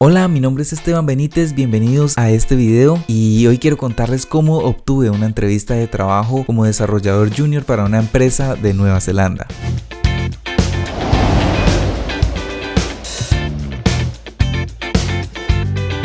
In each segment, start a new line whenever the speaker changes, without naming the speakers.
Hola, mi nombre es Esteban Benítez, bienvenidos a este video y hoy quiero contarles cómo obtuve una entrevista de trabajo como desarrollador junior para una empresa de Nueva Zelanda.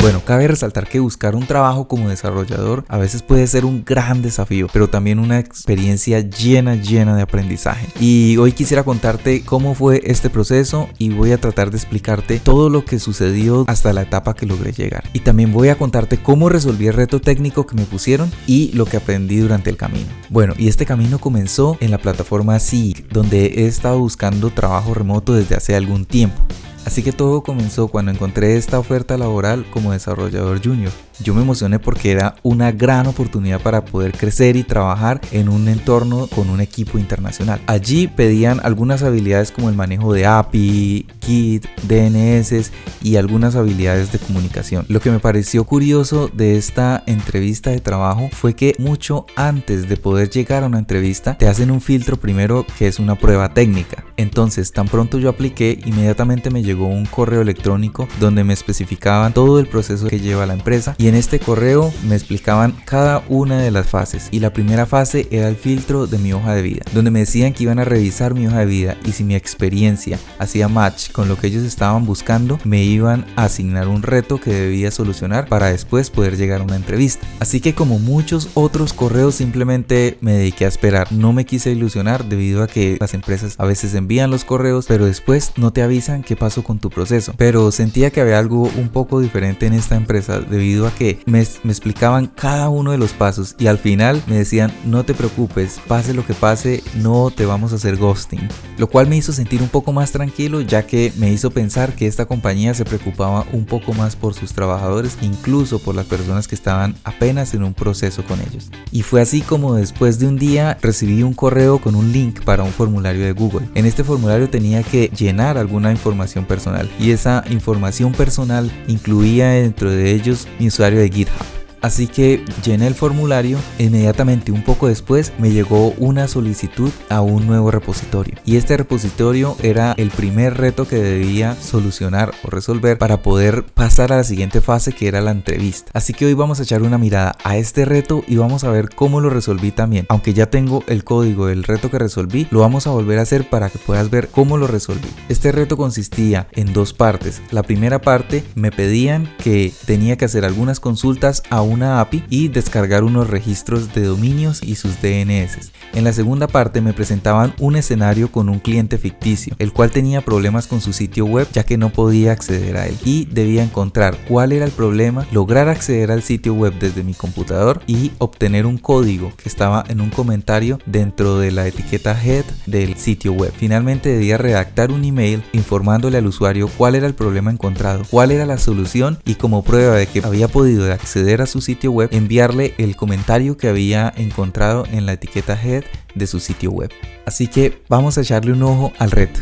Bueno, cabe resaltar que buscar un trabajo como desarrollador a veces puede ser un gran desafío, pero también una experiencia llena de aprendizaje. Y hoy quisiera contarte cómo fue este proceso y voy a tratar de explicarte todo lo que sucedió hasta la etapa que logré llegar. Y también voy a contarte cómo resolví el reto técnico que me pusieron y lo que aprendí durante el camino. Bueno, y este camino comenzó en la plataforma Seek, donde he estado buscando trabajo remoto desde hace algún tiempo. Así que todo comenzó cuando encontré esta oferta laboral como desarrollador junior. Yo me emocioné porque era una gran oportunidad para poder crecer y trabajar en un entorno con un equipo internacional. Allí pedían algunas habilidades como el manejo de API, Git, DNS y algunas habilidades de comunicación. Lo que me pareció curioso de esta entrevista de trabajo fue que mucho antes de poder llegar a una entrevista te hacen un filtro primero, que es una prueba técnica. Entonces, tan pronto yo apliqué, inmediatamente me llegó un correo electrónico donde me especificaban todo el proceso que lleva la empresa, y en este correo me explicaban cada una de las fases. Y la primera fase era el filtro de mi hoja de vida, donde me decían que iban a revisar mi hoja de vida y si mi experiencia hacía match con lo que ellos estaban buscando, me iban a asignar un reto que debía solucionar para después poder llegar a una entrevista. Así que, como muchos otros correos, simplemente me dediqué a esperar. No me quise ilusionar debido a que las empresas a veces envían los correos pero después no te avisan qué pasó con tu proceso. Pero sentía que había algo un poco diferente en esta empresa debido a que me explicaban cada uno de los pasos y al final me decían: no te preocupes, pase lo que pase, no te vamos a hacer ghosting. Lo cual me hizo sentir un poco más tranquilo, ya que me hizo pensar que esta compañía se preocupaba un poco más por sus trabajadores, incluso por las personas que estaban apenas en un proceso con ellos. Y fue así como después de un día recibí un correo con un link para un formulario de Google. En este formulario tenía que llenar alguna información personal y esa información personal incluía dentro de ellos mi usuario de GitHub. Así que llené el formulario e inmediatamente, un poco después, me llegó una solicitud a un nuevo repositorio. Y este repositorio era el primer reto que debía solucionar o resolver para poder pasar a la siguiente fase, que era la entrevista. Así que hoy vamos a echar una mirada a este reto y vamos a ver cómo lo resolví también. Aunque ya tengo el código del reto que resolví, lo vamos a volver a hacer para que puedas ver cómo lo resolví. Este reto consistía en dos partes. La primera parte me pedían que tenía que hacer algunas consultas a una API y descargar unos registros de dominios y sus DNS. En la segunda parte me presentaban un escenario con un cliente ficticio, el cual tenía problemas con su sitio web ya que no podía acceder a él, y debía encontrar cuál era el problema, lograr acceder al sitio web desde mi computador y obtener un código que estaba en un comentario dentro de la etiqueta head del sitio web. Finalmente debía redactar un email informándole al usuario cuál era el problema encontrado, cuál era la solución, y como prueba de que había podido acceder a su sitio web, enviarle el comentario que había encontrado en la etiqueta head de su sitio web. Así que vamos a echarle un ojo al reto.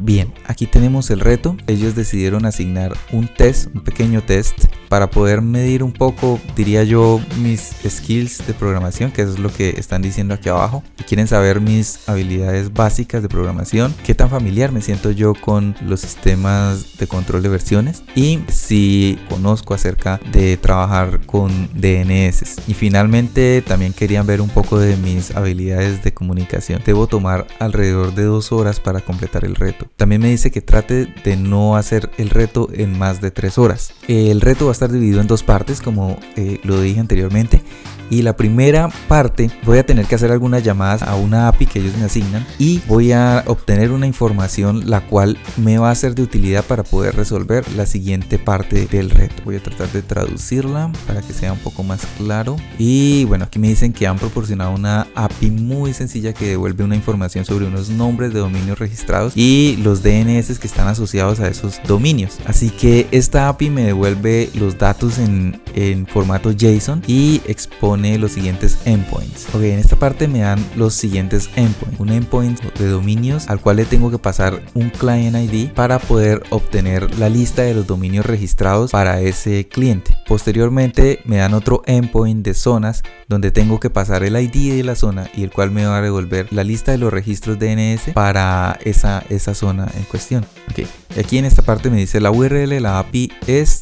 Bien, aquí tenemos el reto. Ellos decidieron asignar un pequeño test para poder medir un poco, diría yo, mis skills de programación, que es lo que están diciendo aquí abajo. Y quieren saber mis habilidades básicas de programación, qué tan familiar me siento yo con los sistemas de control de versiones y si conozco acerca de trabajar con DNS. Y finalmente también querían ver un poco de mis habilidades de comunicación. Debo tomar alrededor de 2 horas para completar el reto. También me dice que trate de no hacer el reto en más de 3 horas. El reto va a estar dividido en 2 partes, como lo dije anteriormente. Y la primera parte voy a tener que hacer algunas llamadas a una API que ellos me asignan y voy a obtener una información la cual me va a ser de utilidad para poder resolver la siguiente parte del reto. Voy a tratar de traducirla para que sea un poco más claro. Y bueno, aquí me dicen que han proporcionado una API muy sencilla que devuelve una información sobre unos nombres de dominios registrados y los DNS que están asociados a esos dominios. Así que esta API me devuelve los datos en formato JSON y expone los siguientes endpoints. Ok, en esta parte me dan los siguientes endpoints. Un endpoint de dominios al cual le tengo que pasar un client ID para poder obtener la lista de los dominios registrados para ese cliente. Posteriormente me dan otro endpoint de zonas donde tengo que pasar el ID de la zona y el cual me va a devolver la lista de los registros DNS para esa zona en cuestión. Ok, Aquí en esta parte me dice la URL de la API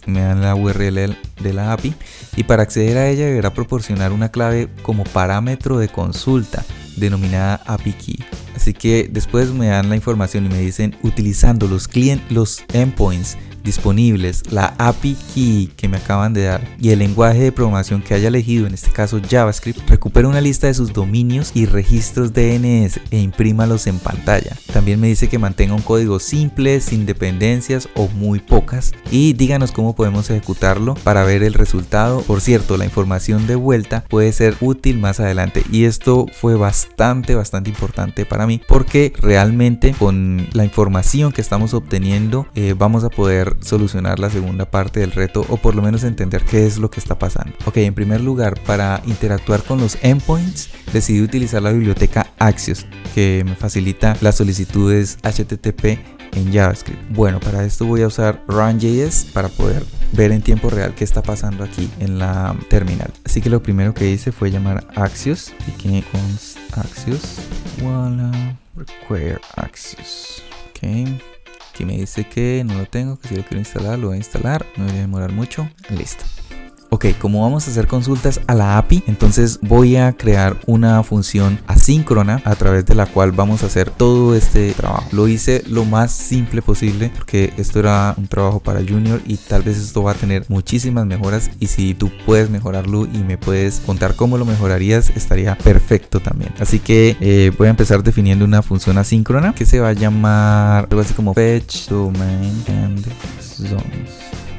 me dan la URL de la API y para acceder a ella deberá proporcionar una clave como parámetro de consulta denominada API Key. Así que después me dan la información y me dicen utilizando los endpoints disponibles, la API Key que me acaban de dar y el lenguaje de programación que haya elegido, en este caso JavaScript, recupera una lista de sus dominios y registros DNS e imprímalos en pantalla. También me dice que mantenga un código simple, sin dependencias o muy pocas, y díganos cómo podemos ejecutarlo para ver el resultado. Por cierto, la información de vuelta puede ser útil más adelante, y esto fue bastante importante para mí porque realmente con la información que estamos obteniendo vamos a poder solucionar la segunda parte del reto, o por lo menos entender qué es lo que está pasando. Ok, en primer lugar, para interactuar con los endpoints decidí utilizar la biblioteca Axios, que me facilita las solicitudes HTTP en JavaScript. Bueno, para esto voy a usar Run.js para poder ver en tiempo real qué está pasando aquí en la terminal. Así que lo primero que hice fue llamar Axios y que const Axios voila require Axios. Ok, aquí me dice que no lo tengo, que si lo quiero instalar lo voy a instalar, no debería demorar mucho. Listo. Ok, como vamos a hacer consultas a la API, entonces voy a crear una función asíncrona a través de la cual vamos a hacer todo este trabajo. Lo hice lo más simple posible porque esto era un trabajo para junior y tal vez esto va a tener muchísimas mejoras, y si tú puedes mejorarlo y me puedes contar cómo lo mejorarías, estaría perfecto también. Así que voy a empezar definiendo una función asíncrona que se va a llamar algo así como fetch domain and zones.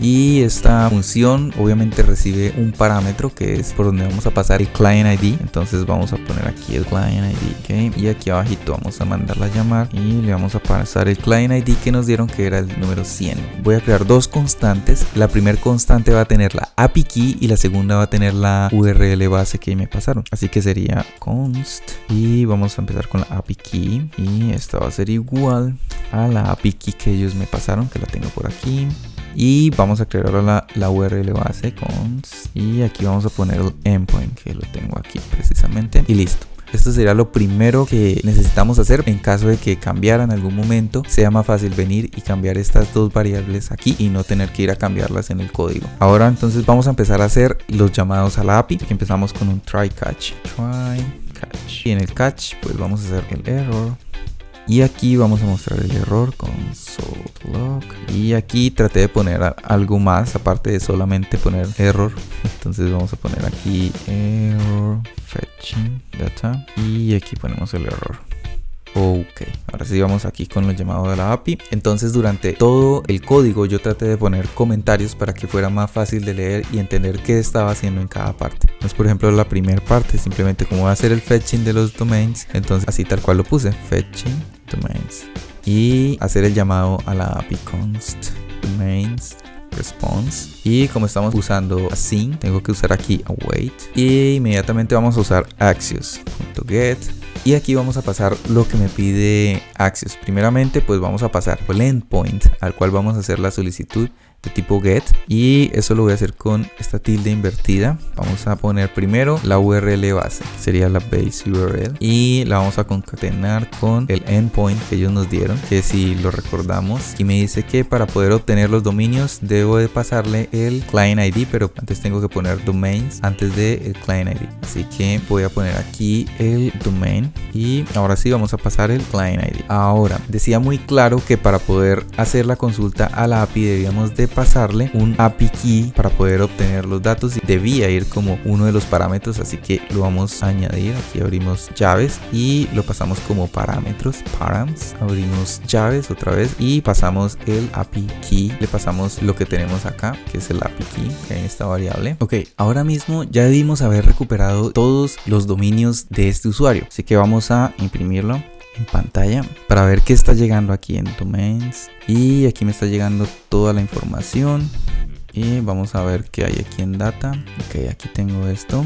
Y esta función obviamente recibe un parámetro que es por donde vamos a pasar el client ID. Entonces vamos a poner aquí el client ID, ¿ok? Y aquí abajito vamos a mandarla a llamar y le vamos a pasar el client ID que nos dieron, que era el número 100. Voy a crear dos constantes. La primera constante va a tener la API key y la segunda va a tener la URL base que me pasaron. Así que sería const y vamos a empezar con la API key, y esta va a ser igual a la API key que ellos me pasaron, que la tengo por aquí. Y vamos a crear ahora la URL base const, y aquí vamos a poner el endpoint que lo tengo aquí precisamente, y listo. Esto sería lo primero que necesitamos hacer en caso de que cambiara en algún momento. Sea más fácil venir y cambiar estas dos variables aquí y no tener que ir a cambiarlas en el código. Ahora entonces vamos a empezar a hacer los llamados a la API. Aquí empezamos con un try catch. Y en el catch pues vamos a hacer el error. Y aquí vamos a mostrar el error con console.log. Y aquí traté de poner algo más aparte de solamente poner error. Entonces vamos a poner aquí error fetching data. Y aquí ponemos el error. Ok, ahora sí vamos aquí con los llamados de la API. Entonces durante todo el código yo traté de poner comentarios para que fuera más fácil de leer y entender qué estaba haciendo en cada parte. Entonces por ejemplo la primera parte simplemente como va a hacer el fetching de los domains, entonces así tal cual lo puse, fetching domains, y hacer el llamado a la API const domains response, y como estamos usando async tengo que usar aquí await, y inmediatamente vamos a usar axios.get. Y aquí vamos a pasar lo que me pide Axios. Primeramente pues vamos a pasar el endpoint al cual vamos a hacer la solicitud de tipo get, y eso lo voy a hacer con esta tilde invertida. Vamos a poner primero la URL base, sería la base URL, y la vamos a concatenar con el endpoint que ellos nos dieron, que si lo recordamos, y me dice que para poder obtener los dominios debo de pasarle el client ID, pero antes tengo que poner domains antes de el client ID. Así que voy a poner aquí el domain, y ahora sí vamos a pasar el client ID. Ahora decía muy claro que para poder hacer la consulta a la API debíamos de pasarle un API key para poder obtener los datos, y debía ir como uno de los parámetros, así que lo vamos a añadir. Aquí abrimos llaves y lo pasamos como parámetros, params, abrimos llaves otra vez y pasamos el API key, le pasamos lo que tenemos acá, que es el API key, que hay esta variable. Ok, ahora mismo ya debimos haber recuperado todos los dominios de este usuario, así que vamos a imprimirlo en pantalla para ver qué está llegando aquí en domains, y aquí me está llegando toda la información, y vamos a ver qué hay aquí en data. Ok, aquí tengo esto,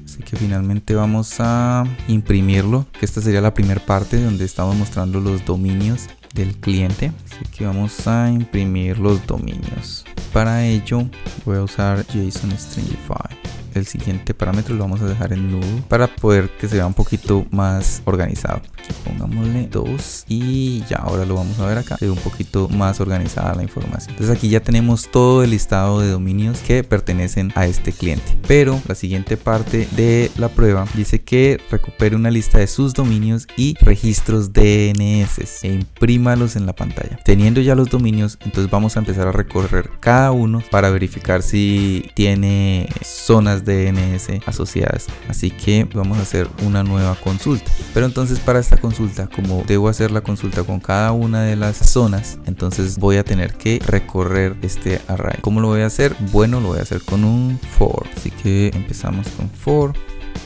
así que finalmente vamos a imprimirlo, que esta sería la primera parte donde estamos mostrando los dominios del cliente. Así que vamos a imprimir los dominios. Para ello voy a usar JSON Stringify. el siguiente parámetro lo vamos a dejar en null para poder que se vea un poquito más organizado. Aquí pongámosle 2 y ya ahora lo vamos a ver acá, se ve un poquito más organizada la información. Entonces aquí ya tenemos todo el listado de dominios que pertenecen a este cliente, pero la siguiente parte de la prueba dice que recupere una lista de sus dominios y registros DNS e imprímalos en la pantalla. Teniendo ya los dominios, entonces vamos a empezar a recorrer cada uno para verificar si tiene zonas DNS asociadas. Así que vamos a hacer una nueva consulta, pero entonces para esta consulta, como debo hacer la consulta con cada una de las zonas, entonces voy a tener que recorrer este array. ¿Cómo lo voy a hacer? Bueno, lo voy a hacer con un for, así que empezamos con for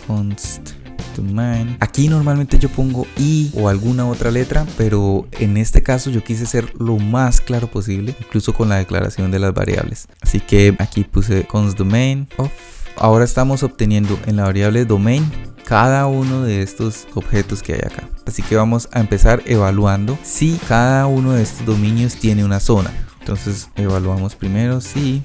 const domain. Aquí normalmente yo pongo i o alguna otra letra, pero en este caso yo quise ser lo más claro posible, incluso con la declaración de las variables. Así que aquí puse const domain of. Ahora estamos obteniendo en la variable domain cada uno de estos objetos que hay acá. Así que vamos a empezar evaluando si cada uno de estos dominios tiene una zona. Entonces evaluamos primero si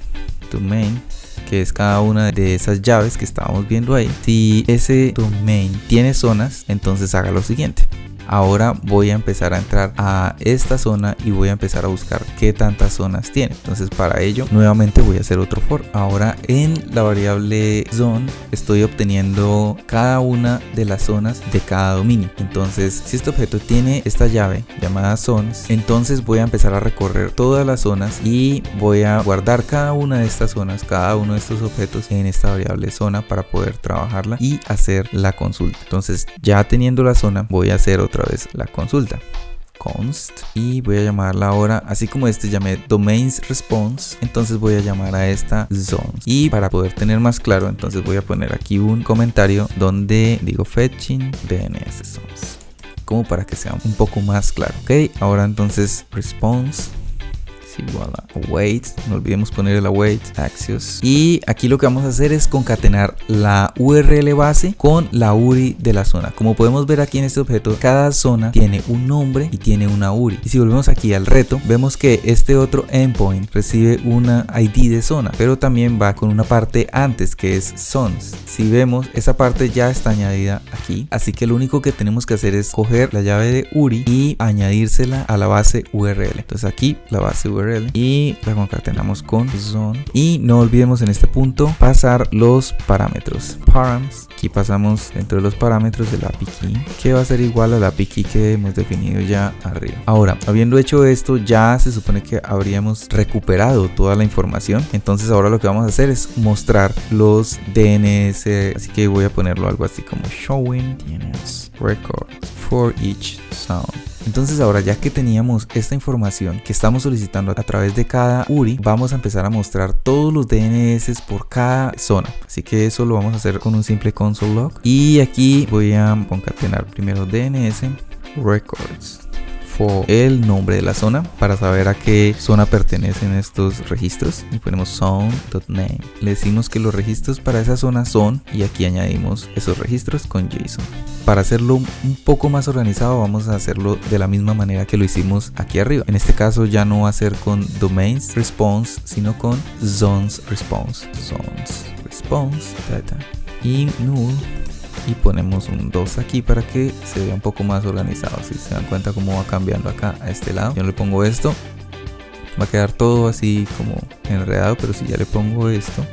domain, que es cada una de esas llaves que estábamos viendo ahí, si ese domain tiene zonas, entonces haga lo siguiente. Ahora voy a empezar a entrar a esta zona y voy a empezar a buscar qué tantas zonas tiene. Entonces para ello nuevamente voy a hacer otro for. Ahora en la variable zone estoy obteniendo cada una de las zonas de cada dominio. Entonces si este objeto tiene esta llave llamada zones, entonces voy a empezar a recorrer todas las zonas y voy a guardar cada una de estas zonas, cada uno de estos objetos en esta variable zona para poder trabajarla y hacer la consulta. Entonces ya teniendo la zona voy a hacer otra vez la consulta const y voy a llamarla ahora, así como llamé domains response, entonces voy a llamar a esta zones. Y para poder tener más claro, entonces voy a poner aquí un comentario donde digo fetching DNS zones, como para que sea un poco más claro. Ok, ahora entonces response igual a await, no olvidemos poner el await axios, y aquí lo que vamos a hacer es concatenar la URL base con la URI de la zona. Como podemos ver aquí en este objeto, cada zona tiene un nombre y tiene una URI, y si volvemos aquí al reto, vemos que este otro endpoint recibe una ID de zona, pero también va con una parte antes que es zones. Si vemos, esa parte ya está añadida aquí, así que lo único que tenemos que hacer es coger la llave de URI y añadírsela a la base URL. Entonces aquí la base URL y la concatenamos con zone, y no olvidemos en este punto pasar los parámetros params. Aquí pasamos dentro de los parámetros del API key, que va a ser igual al API key que hemos definido ya arriba. Ahora, habiendo hecho esto, ya se supone que habríamos recuperado toda la información. Entonces ahora lo que vamos a hacer es mostrar los DNS, así que voy a ponerlo algo así como showing DNS records for each zone. Entonces ahora, ya que teníamos esta información que estamos solicitando a través de cada URI, vamos a empezar a mostrar todos los DNS por cada zona. Así que eso lo vamos a hacer con un simple console log, y aquí voy a concatenar primero DNS records for el nombre de la zona para saber a qué zona pertenecen estos registros, y ponemos zone.name. Le decimos que los registros para esa zona son, y aquí añadimos esos registros con JSON. Para hacerlo un poco más organizado, vamos a hacerlo de la misma manera que lo hicimos aquí arriba. En este caso ya no va a ser con domains response, sino con zones response. Zones response data y null, y ponemos un 2 aquí para que se vea un poco más organizado. Si se dan cuenta cómo va cambiando acá a este lado, yo le pongo esto, va a quedar todo así como enredado, pero si ya le pongo esto,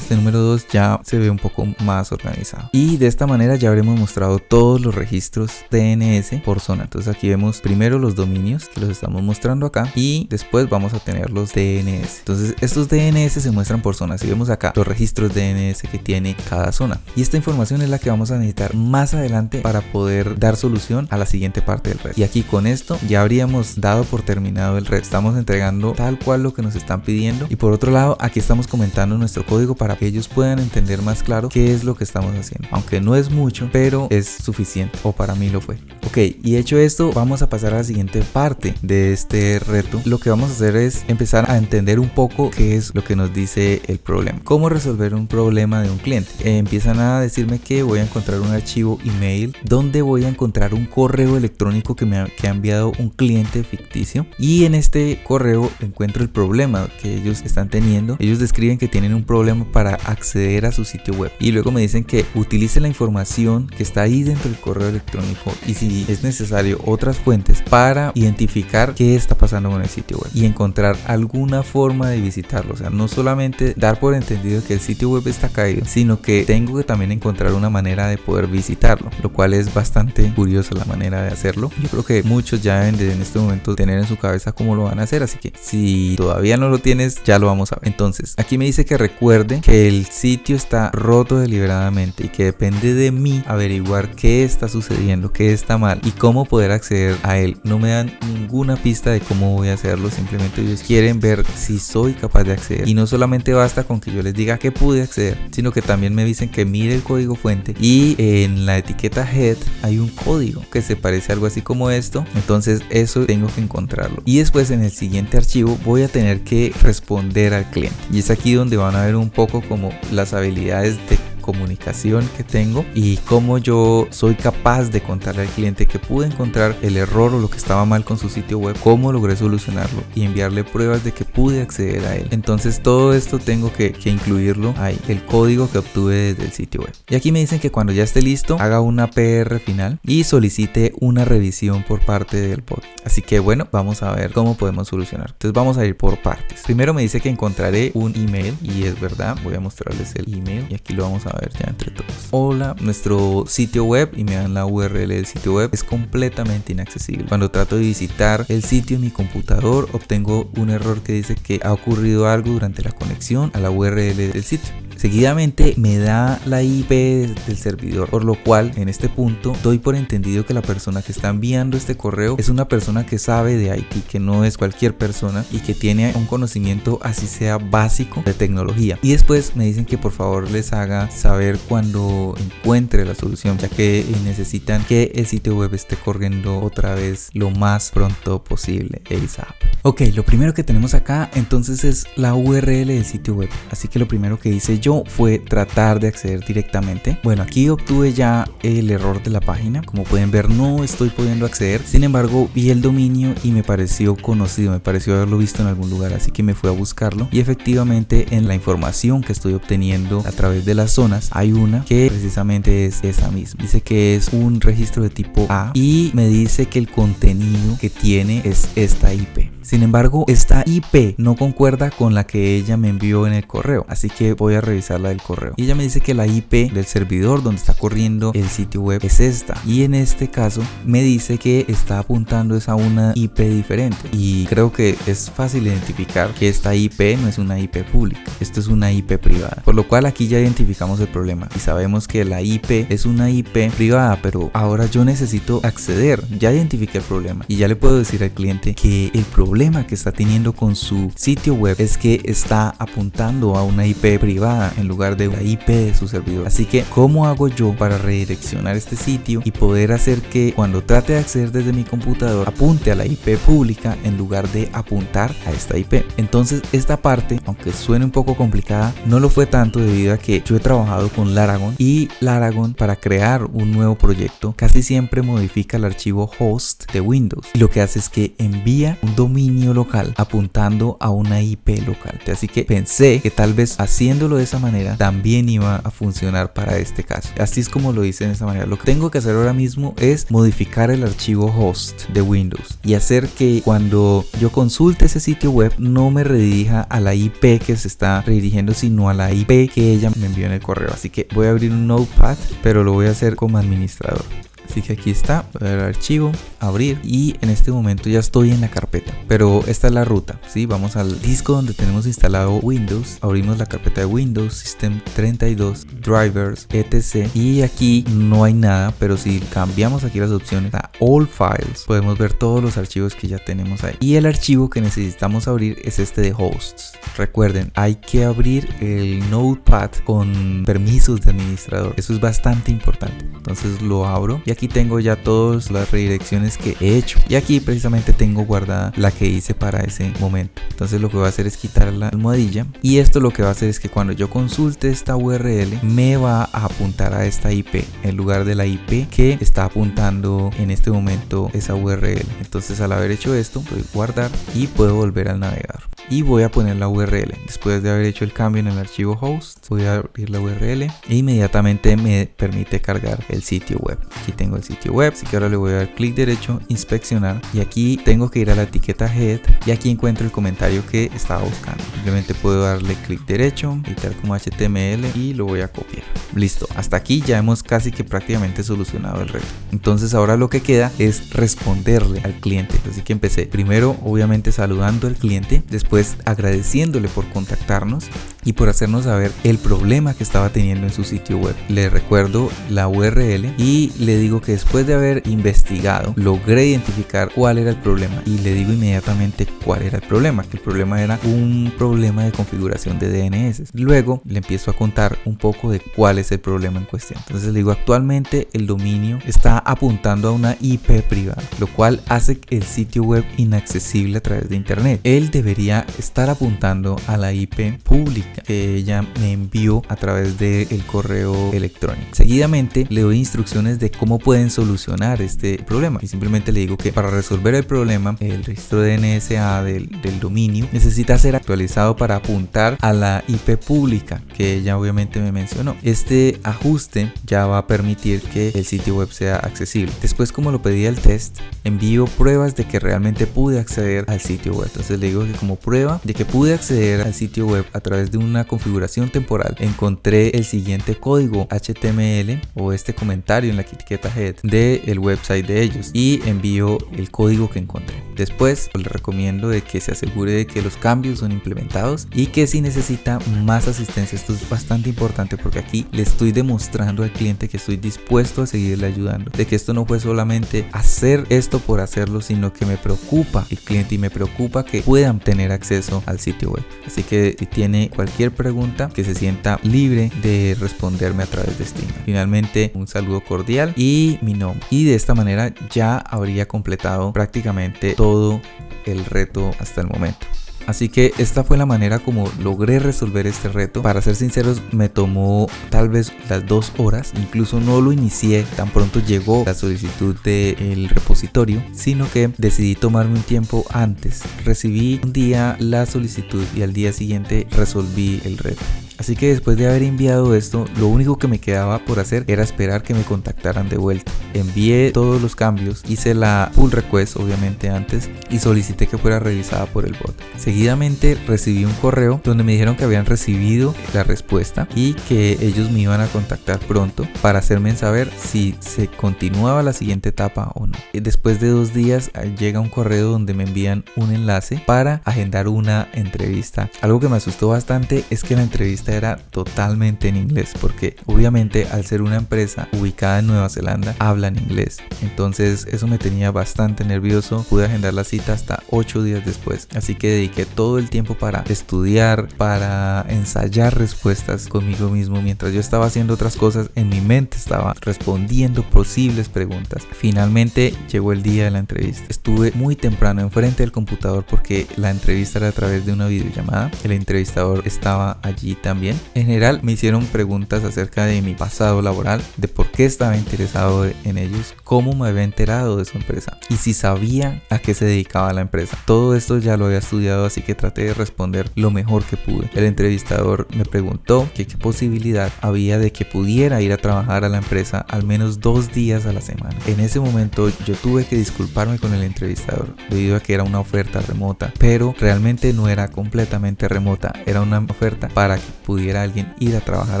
este número 2 ya se ve un poco más organizado, y de esta manera ya habremos mostrado todos los registros DNS por zona. Entonces aquí vemos primero los dominios que los estamos mostrando acá, y después vamos a tener los DNS. Entonces estos DNS se muestran por zona. Si vemos acá los registros DNS que tiene cada zona, y esta información es la que vamos a necesitar más adelante para poder dar solución a la siguiente parte del reto. Y aquí con esto ya habríamos dado por terminado el reto. Estamos entregando tal cual lo que nos están pidiendo, y por otro lado aquí estamos comentando nuestro código para que ellos puedan entender más claro qué es lo que estamos haciendo. Aunque no es mucho, pero es suficiente, o para mí lo fue. Ok, y hecho esto, vamos a pasar a la siguiente parte de este reto. Lo que vamos a hacer es empezar a entender un poco qué es lo que nos dice el problema. Cómo resolver un problema de un cliente. Empiezan a decirme que voy a encontrar un archivo email donde voy a encontrar un correo electrónico que ha enviado un cliente ficticio, y en este correo encuentro el problema que ellos están teniendo. Ellos describen que tienen un problema para para acceder a su sitio web. Y luego me dicen que utilice la información que está ahí dentro del correo electrónico y si es necesario otras fuentes para identificar qué está pasando con el sitio web y encontrar alguna forma de visitarlo. O sea, no solamente dar por entendido que el sitio web está caído, sino que tengo que también encontrar una manera de poder visitarlo, lo cual es bastante curiosa la manera de hacerlo. Yo creo que muchos ya deben de en este momento tener en su cabeza cómo lo van a hacer, así que si todavía no lo tienes, ya lo vamos a ver. Entonces, aquí me dice que recuerde que el sitio está roto deliberadamente y que depende de mí averiguar qué está sucediendo, qué está mal y cómo poder acceder a él. No me dan ninguna pista de cómo voy a hacerlo, simplemente ellos quieren ver si soy capaz de acceder. Y no solamente basta con que yo les diga que pude acceder, sino que también me dicen que mire el código fuente y en la etiqueta head hay un código que se parece a algo así como esto. Entonces eso tengo que encontrarlo y después en el siguiente archivo voy a tener que responder al cliente, y es aquí donde van a ver un poco como las habilidades de comunicación que tengo y cómo yo soy capaz de contarle al cliente que pude encontrar el error o lo que estaba mal con su sitio web, cómo logré solucionarlo y enviarle pruebas de que pude acceder a él. Entonces todo esto tengo que incluirlo ahí, el código que obtuve desde el sitio web. Y aquí me dicen que cuando ya esté listo haga una PR final y solicite una revisión por parte del bot. Así que bueno, vamos a ver cómo podemos solucionar. Entonces vamos a ir por partes. Primero me dice que encontraré un email y es verdad, voy a mostrarles el email y aquí lo vamos a ver ya entre todos. Hola, nuestro sitio web, y me dan la URL del sitio web, es completamente inaccesible. Cuando trato de visitar el sitio en mi computador obtengo un error que dice que ha ocurrido algo durante la conexión a la URL del sitio. Seguidamente me da la IP del servidor, por lo cual en este punto doy por entendido que la persona que está enviando este correo es una persona que sabe de IT, que no es cualquier persona y que tiene un conocimiento así sea básico de tecnología. Y después me dicen que por favor les haga saber cuando encuentre la solución, ya que necesitan que el sitio web esté corriendo otra vez lo más pronto posible, ASAP. Ok, lo primero que tenemos acá entonces es la URL del sitio web, así que lo primero que hice yo fue tratar de acceder directamente. Bueno, aquí obtuve ya el error de la página, como pueden ver no estoy pudiendo acceder. Sin embargo, vi el dominio y me pareció conocido, me pareció haberlo visto en algún lugar, así que me fui a buscarlo y efectivamente en la información que estoy obteniendo a través de las zonas hay una que precisamente es esa misma. Dice que es un registro de tipo A y me dice que el contenido que tiene es esta IP. Sin embargo, esta IP no concuerda con la que ella me envió en el correo, así que voy a revisar la del correo. Y ella me dice que la IP del servidor donde está corriendo el sitio web es esta. Y en este caso me dice que está apuntando a una IP diferente. Y creo que es fácil identificar que esta IP no es una IP pública, esto es una IP privada. Por lo cual aquí ya identificamos el problema y sabemos que la IP es una IP privada, pero ahora yo necesito acceder. Ya identifiqué el problema y ya le puedo decir al cliente que el problema que está teniendo con su sitio web es que está apuntando a una IP privada en lugar de la IP de su servidor. Así que ¿cómo hago yo para redireccionar este sitio y poder hacer que cuando trate de acceder desde mi computador apunte a la IP pública en lugar de apuntar a esta IP? Entonces esta parte, aunque suene un poco complicada, no lo fue tanto debido a que yo he trabajado con Laragon y Laragon, para crear un nuevo proyecto casi siempre modifica el archivo host de Windows y lo que hace es que envía un dominio local apuntando a una IP local. Así que pensé que tal vez haciéndolo de esa manera también iba a funcionar para este caso. Así es como lo hice de esa manera. Lo que tengo que hacer ahora mismo es modificar el archivo host de Windows y hacer que cuando yo consulte ese sitio web no me redirija a la IP que se está redirigiendo, sino a la IP que ella me envió en el correo. Así que voy a abrir un notepad, pero lo voy a hacer como administrador. Así que aquí está, voy a dar archivo, abrir y en este momento ya estoy en la carpeta, pero esta es la ruta, ¿sí? Vamos al disco donde tenemos instalado Windows, abrimos la carpeta de Windows, System 32, Drivers, etc. Y aquí no hay nada, pero si cambiamos aquí las opciones a All Files, podemos ver todos los archivos que ya tenemos ahí. Y el archivo que necesitamos abrir es este de Hosts. Recuerden, hay que abrir el Notepad con permisos de administrador, eso es bastante importante. Entonces lo abro y aquí tengo ya todas las redirecciones que he hecho y aquí precisamente tengo guardada la que hice para ese momento. Entonces lo que voy a hacer es quitar la almohadilla y esto lo que va a hacer es que cuando yo consulte esta URL me va a apuntar a esta IP en lugar de la IP que está apuntando en este momento esa URL. Entonces al haber hecho esto, voy a guardar y puedo volver al navegador. y voy a poner la URL. Después de haber hecho el cambio en el archivo host, voy a abrir la URL e inmediatamente me permite cargar el sitio web. Aquí tengo el sitio web, así que ahora le voy a dar clic derecho, inspeccionar, y aquí tengo que ir a la etiqueta head y aquí encuentro el comentario que estaba buscando. Simplemente puedo darle clic derecho, editar como HTML y lo voy a copiar. Listo, hasta aquí ya hemos casi que prácticamente solucionado el reto. Entonces ahora lo que queda es responderle al cliente. Así que empecé primero obviamente saludando al cliente, después agradeciéndole por contactarnos y por hacernos saber el problema que estaba teniendo en su sitio web. Le recuerdo la URL y le digo que después de haber investigado logré identificar cuál era el problema, y le digo inmediatamente cuál era el problema, que el problema era un problema de configuración de DNS. Luego le empiezo a contar un poco de cuál es el problema en cuestión. Entonces le digo, actualmente el dominio está apuntando a una IP privada, lo cual hace el sitio web inaccesible a través de internet. Él debería estar apuntando a la IP pública que ella me envió a través del correo electrónico. Seguidamente le doy instrucciones de cómo pueden solucionar este problema, y simplemente le digo que para resolver el problema, el registro de NSA del dominio necesita ser actualizado para apuntar a la IP pública que ella obviamente me mencionó. Este ajuste ya va a permitir que el sitio web sea accesible. Después, como lo pedía el test, envío pruebas de que realmente pude acceder al sitio web. Entonces le digo que como prueba de que pude acceder al sitio web a través de una configuración temporal, encontré el siguiente código HTML o este comentario en la etiqueta head del website de ellos, y envío el código que encontré. Después le recomiendo de que se asegure de que los cambios son implementados y que si necesita más asistencia, esto es bastante importante porque aquí le estoy demostrando al cliente que estoy dispuesto a seguirle ayudando, de que esto no fue solamente hacer esto por hacerlo, sino que me preocupa el cliente y me preocupa que puedan tener acceso al sitio web. Así que si tiene cualquier pregunta, que se sienta libre de responderme a través de Steam. Finalmente, un saludo cordial y mi nombre, y de esta manera ya habría completado prácticamente todo el reto hasta el momento. Así que esta fue la manera como logré resolver este reto. Para ser sinceros, me tomó tal vez las 2 horas. Incluso no lo inicié tan pronto llegó la solicitud del repositorio, sino que decidí tomarme un tiempo antes. Recibí un día la solicitud y al día siguiente resolví el reto. Así que después de haber enviado esto, lo único que me quedaba por hacer era esperar que me contactaran de vuelta. Envié todos los cambios, hice la pull request obviamente antes y solicité que fuera revisada por el bot. Seguidamente recibí un correo donde me dijeron que habían recibido la respuesta y que ellos me iban a contactar pronto para hacerme saber si se continuaba la siguiente etapa o no. Después de 2 días llega un correo donde me envían un enlace para agendar una entrevista. Algo que me asustó bastante es que la entrevista era totalmente en inglés, porque obviamente al ser una empresa ubicada en Nueva Zelanda hablan inglés. Entonces eso me tenía bastante nervioso. Pude agendar la cita hasta 8 días después, así que dediqué todo el tiempo para estudiar, para ensayar respuestas conmigo mismo. Mientras yo estaba haciendo otras cosas, en mi mente estaba respondiendo posibles preguntas. Finalmente llegó el día de la entrevista. Estuve muy temprano enfrente del computador porque la entrevista era a través de una videollamada. El entrevistador estaba allí también. En general me hicieron preguntas acerca de mi pasado laboral, de por qué estaba interesado en ellos, cómo me había enterado de su empresa y si sabía a qué se dedicaba la empresa. Todo esto ya lo había estudiado, así que traté de responder lo mejor que pude. El entrevistador me preguntó que qué posibilidad había de que pudiera ir a trabajar a la empresa al menos 2 días a la semana. En ese momento yo tuve que disculparme con el entrevistador debido a que era una oferta remota, pero realmente no era completamente remota, era una oferta para que pudiera alguien ir a trabajar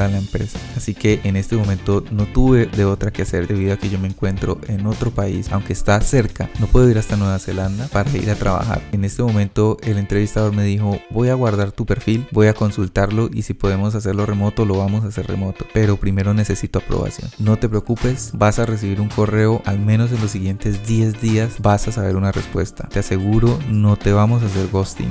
a la empresa. Así que en este momento no tuve de otra que hacer debido a que yo me encuentro en otro país, aunque está cerca, no puedo ir hasta Nueva Zelanda para ir a trabajar. En este momento el entrevistador me dijo: voy a guardar tu perfil, voy a consultarlo y si podemos hacerlo remoto lo vamos a hacer remoto, pero primero necesito aprobación. No te preocupes, vas a recibir un correo al menos en los siguientes 10 días, vas a saber una respuesta. Te aseguro, no te vamos a hacer ghosting.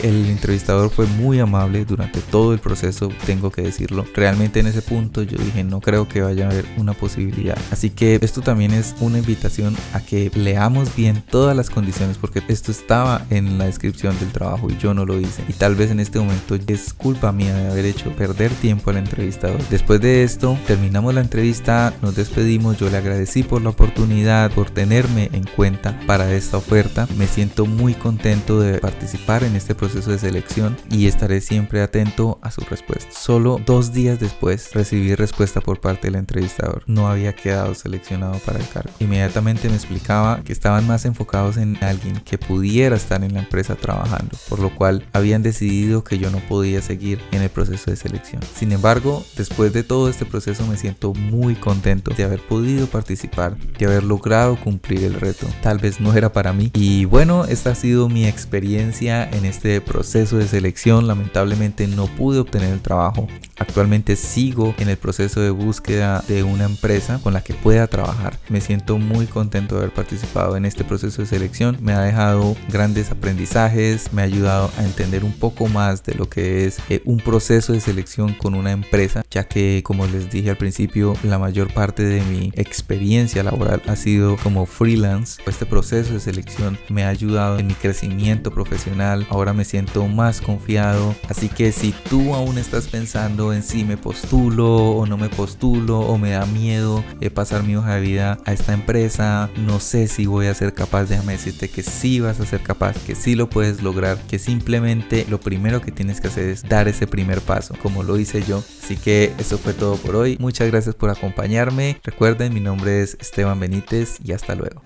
El entrevistador fue muy amable durante todo el proceso. proceso, tengo que decirlo. Realmente en ese punto yo dije, no creo que vaya a haber una posibilidad. Así que esto también es una invitación a que leamos bien todas las condiciones, porque esto estaba en la descripción del trabajo y yo no lo hice. Y tal vez en este momento es culpa mía de haber hecho perder tiempo al entrevistador. Después de esto, terminamos la entrevista, nos despedimos, yo le agradecí por la oportunidad, por tenerme en cuenta para esta oferta. Me siento muy contento de participar en este proceso de selección y estaré siempre atento a su respuesta. Solo 2 días después recibí respuesta por parte del entrevistador. No había quedado seleccionado para el cargo. Inmediatamente me explicaba que estaban más enfocados en alguien que pudiera estar en la empresa trabajando, por lo cual habían decidido que yo no podía seguir en el proceso de selección. Sin embargo, después de todo este proceso me siento muy contento de haber podido participar, de haber logrado cumplir el reto. Tal vez no era para mí. Y bueno, esta ha sido mi experiencia en este proceso de selección. Lamentablemente no pude obtener el trabajo. Actualmente sigo en el proceso de búsqueda de una empresa con la que pueda trabajar. Me siento muy contento de haber participado en este proceso de selección. Me ha dejado grandes aprendizajes, me ha ayudado a entender un poco más de lo que es un proceso de selección con una empresa, ya que, como les dije al principio, la mayor parte de mi experiencia laboral ha sido como freelance. Este proceso de selección me ha ayudado en mi crecimiento profesional. Ahora me siento más confiado. Así que si tú aún estás pensando en si me postulo o no me postulo, o me da miedo pasar mi hoja de vida a esta empresa, no sé si voy a ser capaz, déjame decirte que sí vas a ser capaz, que sí lo puedes lograr, que simplemente lo primero que tienes que hacer es dar ese primer paso, como lo hice yo. Así que eso fue todo por hoy. Muchas gracias por acompañarme. Recuerden, mi nombre es Esteban Benítez y hasta luego.